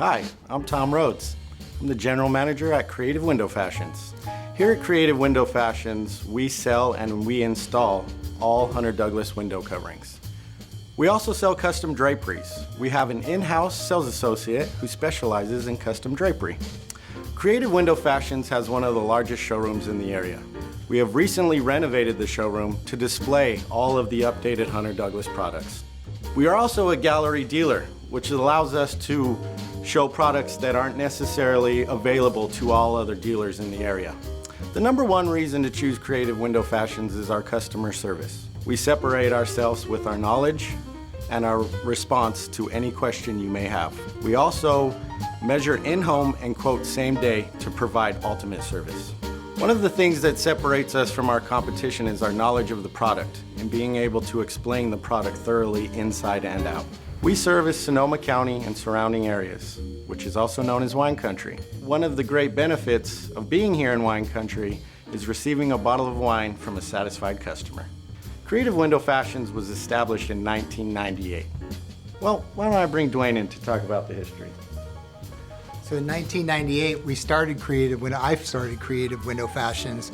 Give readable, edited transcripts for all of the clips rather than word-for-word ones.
Hi, I'm Tom Rhodes. I'm the General Manager at Creative Window Fashions. Here at Creative Window Fashions, we sell and we install all Hunter Douglas window coverings. We also sell custom draperies. We have an in-house sales associate who specializes in custom drapery. Creative Window Fashions has one of the largest showrooms in the area. We have recently renovated the showroom to display all of the updated Hunter Douglas products. We are also a gallery dealer, which allows us to show products that aren't necessarily available to all other dealers in the area. The number one reason to choose Creative Window Fashions is our customer service. We separate ourselves with our knowledge and our response to any question you may have. We also measure in-home and quote same day to provide ultimate service. One of the things that separates us from our competition is our knowledge of the product and being able to explain the product thoroughly inside and out. We service Sonoma County and surrounding areas, which is also known as wine country. One of the great benefits of being here in wine country is receiving a bottle of wine from a satisfied customer. Creative Window Fashions was established in 1998. Well, why don't I bring Duane in to talk about the history? So in 1998, I started Creative Window Fashions.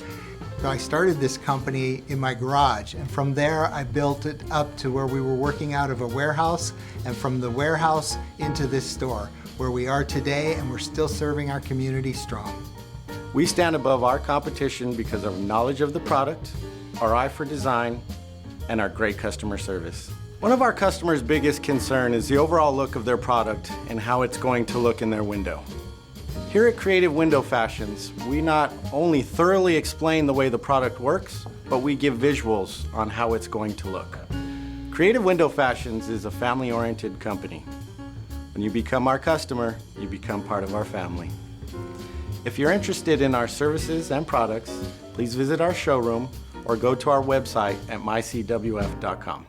So I started this company in my garage, and from there I built it up to where we were working out of a warehouse, and from the warehouse into this store, where we are today, and we're still serving our community strong. We stand above our competition because of knowledge of the product, our eye for design, and our great customer service. One of our customers' biggest concern is the overall look of their product and how it's going to look in their window. Here at Creative Window Fashions, we not only thoroughly explain the way the product works, but we give visuals on how it's going to look. Creative Window Fashions is a family-oriented company. When you become our customer, you become part of our family. If you're interested in our services and products, please visit our showroom or go to our website at mycwf.com.